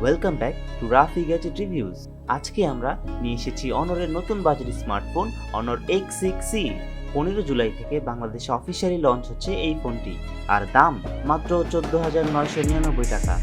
Welcome back to Rafi gadget reviews. আজকে আমরা নিয়ে এসেছি অনরের নতুন বাজেট স্মার্টফোন অনর X6C। 15 জুলাই থেকে বাংলাদেশে অফিসিয়ালি লঞ্চ হচ্ছে এই ফোনটি, আর দাম মাত্র 14,999 টাকা।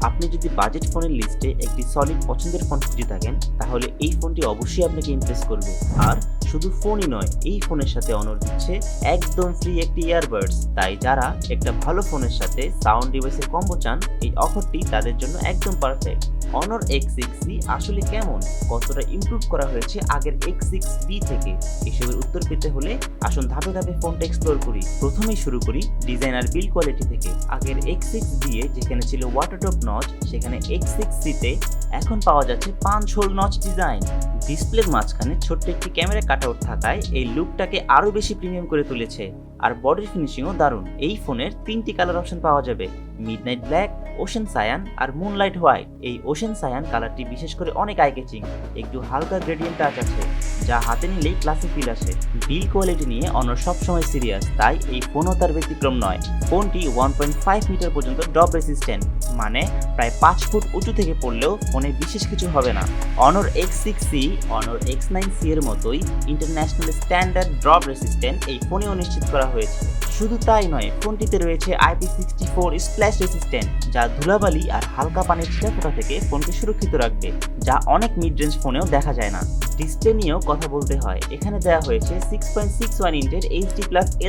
আপনি যদি বাজেট ফোনের লিস্টে একটি সলিড পছন্দের ফোন খুঁজে থাকেন, তাহলে এই ফোনটি অবশ্যই আপনাকে ইমপ্রেস করবে। আর শুধু ফোনই নয়, এই ফোনের সাথে অনর দিচ্ছে একদম ফ্রি একটি ইয়ারবাডস। তাই যারা একটা ভালো ফোনের সাথে সাউন্ড ডিভাইসের কম্বো চান, এই অফারটি তাদের জন্য একদম পারফেক্ট। অনর X6C আসলে কেমন, কতটা ইমপ্রুভ করা হয়েছে আগের X6B থেকে, এসবের উত্তর পেতে হলে আসুন ধাপে ধাপে ফোনটা এক্সপ্লোর করি। প্রথমেই শুরু করি ডিজাইন আর বিল্ড কোয়ালিটি থেকে। আগের X6B এ যেখানে ছিল ওয়াটারটপ নচ, সেখানে X6C তে এখন পাওয়া যাচ্ছে 5 হোল নচ ডিজাইন। ডিসপ্লের মাঝখানে ছোট্ট একটি ক্যামেরা কাটআউট থাকায় এই লুকটাকে আরো বেশি প্রিমিয়াম করে তুলেছে। আর বডির ফিনিশিংও দারুণ। এই ফোনের 3টি কালার অপশন পাওয়া যাবে: মিডনাইট ব্ল্যাক, ওশেন সায়ান আর মুনলাইট হোয়াইট। এই ওশেন সায়ান কালারটি বিশেষ করে অনেক আই ক্যাচিং, একটু হালকা গ্রেডিয়েন্ট টাচ আছে, যা হাতে নিলেই ক্লাসি ফিল আসে। বিল্ড কোয়ালিটি নিয়ে অনর সবসময় সিরিয়াস, তাই এই ফোনও তার ব্যতিক্রম নয়। ফোনটি 1.5 মিটার পর্যন্ত ড্রপ রেসিস্ট্যান্ট, মানে প্রায় 5 ফুট উঁচু থেকে পড়লেও ফোনে বিশেষ কিছু হবে না। অনর X6C অনর X9C এর মতোই ইন্টারন্যাশনাল স্ট্যান্ডার্ড ড্রপ রেসিস্ট্যান্ট এই ফোনেও নিশ্চিত করা হয়েছে। শুধু তাই নয়, ফোনটিতে রয়েছে IP64 স্প্ল্যাশ রেসিস্ট্যান্ট, যা ধুলাবালি আর হালকা পানির ছিটাফোঁটা থেকে ফোনকে সুরক্ষিত রাখবে, যা অনেক মিড রেঞ্জ ফোনেও দেখা যায় না। ডিসপ্লে নিয়েও কথা বলতে হয়। এখানে দেওয়া হয়েছে 6.61 ইঞ্চের HD+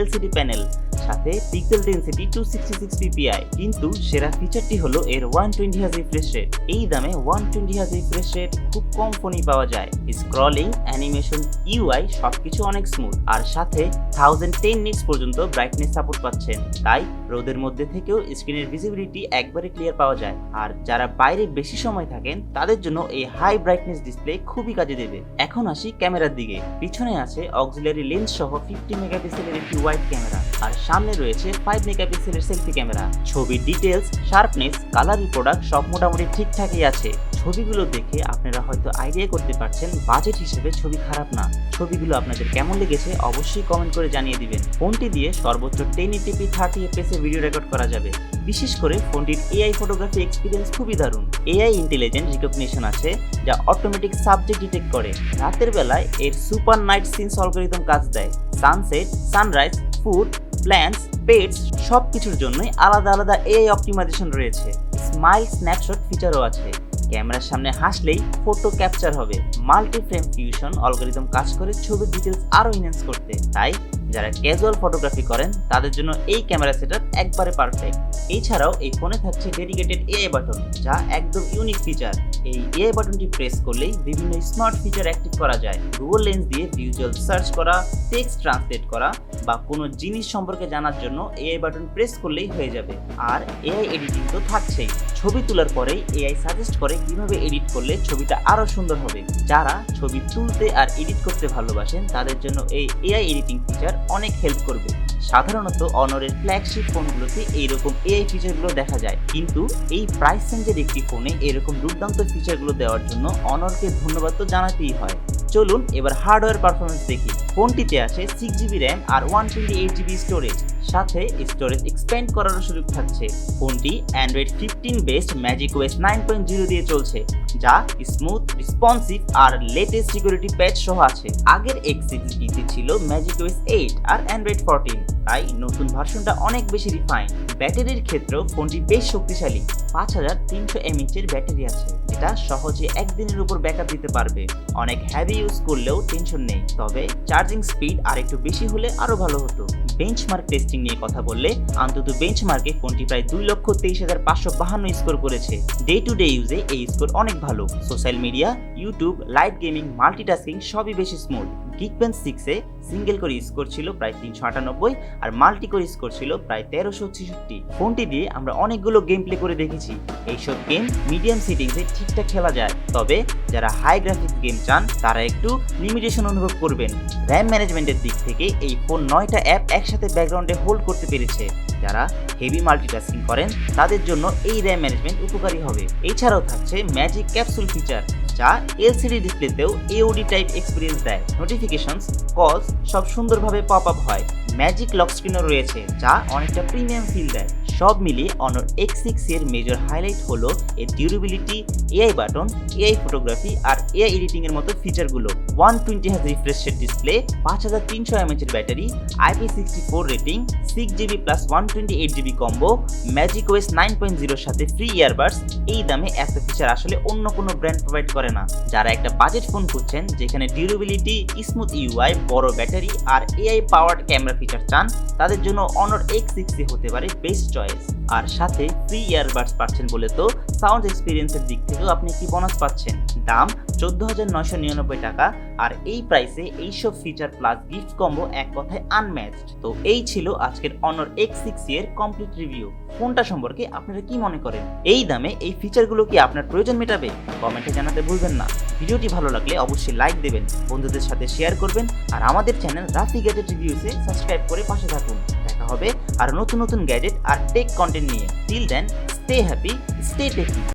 LCD প্যানেল, সাথে পিক্সেল ডেনসিটি 266 ppi। কিন্তু সেরা ফিচারটি হলো এর 120Hz রিফ্রেশ রেট। এই দামে 120Hz রিফ্রেশ রেট খুব কম ফোনই পাওয়া যায়। স্ক্রলিং, অ্যানিমেশন, UI সবকিছু অনেক স্মুথ, আর সাথে 1010 নিটস পর্যন্ত ব্রাইটনেস সাপোর্ট পাচ্ছেন। তাই রোদের মধ্যে থেকেও স্ক্রিনের ভিজিবিলিটি একবারে ক্লিয়ার পাওয়া যায়। আর যারা বাইরে বেশি সময় থাকেন, তাদের জন্য এই হাই ব্রাইটনেস ডিসপ্লে খুবই কাজে দেবে। এখন আসি ক্যামেরার দিকে। পিছনে আছে অক্সিলারি লেন্স সহ 50 মেগাপিক্সেলের একটি ওয়াইড ক্যামেরা, আর সামনে রয়েছে 5 মেগাপিক্সেলের সেলফি ক্যামেরা। ছবির ডিটেলস, শার্পনেস, কালার প্রোডাক্ট সব মোটামুটি ঠিকঠাকই আছে। ছবিগুলো দেখে আপনারা হয়তো আইডিয়া করতে পারছেন বাজেট হিসেবে ছবি খারাপ না। ছবিগুলো আপনাদের কেমন লেগেছে অবশ্যই কমেন্ট করে জানিয়ে দিবেন। ফোনটি দিয়ে সর্বোচ্চ 1080p 30fps এ ভিডিও রেকর্ড করা যাবে। বিশেষ করে ফোনটির AI ফটোগ্রাফি এক্সপিরিয়েন্স খুবই দারুণ। AI ইন্টেলিজেন্ট রিকগনিশন আছে, যা অটোমেটিক সাবজেক্ট ডিটেক্ট করে। রাতের বেলায় এর সুপার নাইট সিনস অ্যালগরিদম কাজ দেয়। Sunset, sunrise, food, plants, pets সবকিছুর জন্যই আলাদা আলাদা AI অপটিমাইজেশন রয়েছে। স্মাইল স্ন্যাপশট ফিচারও আছে। ক্যামেরার সামনে হাসলেই ফটো ক্যাপচার হবে। মাল্টি ফ্রেম ফিউশন অ্যালগরিদম কাজ করে ছবির ডিটেলস আরো এনহ্যান্স করতে। তাই যারা ক্যাজুয়াল ফটোগ্রাফি করেন, তাদের জন্য এই ক্যামেরা সেটআপ একবারে পারফেক্ট। এছাড়াও এই ফোনে থাকছে ডেডিকেটেড AI বাটন, যা একদম ইউনিক ফিচার। এই AI বাটনটি প্রেস করলেই বিভিন্ন স্মার্ট ফিচার অ্যাক্টিভ করা যায়। গুগল লেন্স দিয়ে ভিজুয়াল সার্চ করা, টেক্সট ট্রান্সলেট করা বা কোনো জিনিস সম্পর্কে জানার জন্য AI বাটন প্রেস করলেই হয়ে যাবে। আর AI এডিটিং তো থাকছেই। ছবি তোলার পরেই AI সাজেস্ট করে কিভাবে এডিট করলে ছবিটা আরো সুন্দর হবে। যারা ছবি তুলতে আর এডিট করতে ভালোবাসেন, তাদের জন্য এই AI এডিটিং ফিচার অনেক হেল্প করবে। সাধারণত অনরের ফ্ল্যাগশিপ ফোনগুলোতে এইরকম AI ফিচারগুলো দেখা যায়, কিন্তু এই প্রাইস রেঞ্জের একটি ফোনে এরকম দুর্দান্ত ফিচারগুলো দেওয়ার জন্য অনরকে ধন্যবাদ তো জানাতেই হয়। চলুন এবার হার্ডওয়্যার পারফরমেন্স দেখি। ফোনটিতে আছে 6GB র্যাম আর 128GB স্টোরেজ, সাথে স্টোরেজ এক্সপ্যান্ড করারও সুযোগ থাকছে। ফোনটি অ্যান্ড্রয়েড 15 বেসড ম্যাজিকওএস 9.0 দিয়ে চলছে, যা স্মুথ, রেসপন্সিভ আর লেটেস্ট সিকিউরিটি প্যাচ সহ আছে। আগের X6B তে ছিল ম্যাজিকওএস 8 আর অ্যান্ড্রয়েড 14, তাই নতুন ভার্সনটা অনেক বেশি রিফাইন। ব্যাটারির ক্ষেত্রেও ফোনটি বেশ শক্তিশালী। 5300 mAh এর ব্যাটারি আছে, যেটা সহজে একদিনের উপর ব্যাকআপ দিতে পারবে। অনেক হেভি ইউজ করলেও টেনশন নেই, তবে চার্জিং স্পিড আর একটু বেশি হলে আরো ভালো হতো। বেঞ্চমার্ক টেস্টিং নিয়ে কথা বললে, অন্তত বেঞ্চমার্কে ফোনটি প্রায় 2,23,552 স্কোর করেছে। ডে টু ডে ইউজে এই স্কোর অনেক ভালো। Social media, YouTube, light gaming, multitasking সবই বেশি smooth. Geekbench 6 a single core score ছিল প্রায় 398 আর মাল্টি কোর স্কোর ছিল প্রায় 1366। ফোনটি দিয়ে আমরা অনেকগুলো গেম প্লে করে দেখেছি। এইসব গেম মিডিয়াম সেটিংসে ঠিকঠাক খেলা যায়, তবে যারা হাই গ্রাফিক্স গেম চান, তারা একটু লিমিটেশন অনুভব করবেন। র্যাম ম্যানেজমেন্টের দিক থেকে এই ফোন 9টা অ্যাপ একসাথে ব্যাকগ্রাউন্ডে হোল্ড করতে পেরেছে। যারা হেভি মাল্টিটাস্কিং করেন, তাদের জন্য এই র্যাম ম্যানেজমেন্ট উপকারী হবে। এছাড়াও থাকছে ম্যাজিক ক্যাপসুল ফিচার, যা এলসিডি ডিসপ্লেতেও এওডি টাইপ এক্সপিরিয়েন্স দেয়। নোটিফিকেশনস, কলস সব সুন্দরভাবে পপ আপ হয়। ম্যাজিক লক স্ক্রিনও রয়েছে, যা অনেকটা প্রিমিয়াম ফিল দেয়। সব মিলিয়ে Honor X6 এর মেজর হাইলাইট হলো এর durability, AI button, AI photography আর এআই এডিটিং এর মতো ফিচারগুলো। 120 Hz refresh rate display, 5300 mAh এর battery, IP64 rating, 6GB plus 128GB combo, magic OS 9.0 এর সাথে ফ্রি ইয়ারবাডস। এই দামে এত ফিচার আসলে অন্য কোনো ব্র্যান্ড প্রোভাইড করে না। যারা একটা বাজেট ফোন খুঁজছেন যেখানে ডিউরেবিলিটি, স্মুথ ইউআই, বড় ব্যাটারি আর এআই পাওয়ার্ড ক্যামেরা ফিচার চান, তাদের জন্য Honor X6 হতে পারে বেস্ট চয়েস। আর সাথে ফ্রি ইয়ারবাডস পাচ্ছেন বলে তো সাউন্ড এক্সপিরিয়েন্সের দিক থেকেও আপনি কি বোনাস পাচ্ছেন। দাম 14,999 টাকা। আর এই প্রাইসে এইসব ফিচার প্লাস গিফট কম্বো এক কথায় আনম্যাচড। তো এই ছিল আজকের Honor X6 এর কমপ্লিট রিভিউ। ফোনটা সম্পর্কে আপনারা কি মনে করেন? এই দামে এই ফিচারগুলো কি আপনার প্রয়োজন মেটাবে? কমেন্টে জানাতে ভুলবেন না। ভিডিওটি ভালো লাগলে অবশ্যই লাইক দেবেন, বন্ধুদের সাথে শেয়ার করবেন আর আমাদের চ্যানেল রাফি গ্যাজেট রিভিউসে সাবস্ক্রাইব করে পাশে থাকুন। দেখা হবে আর নতুন নতুন গ্যাজেট আর টেক কন্টেন্ট নিয়ে। Till then, stay happy, stay টেকি।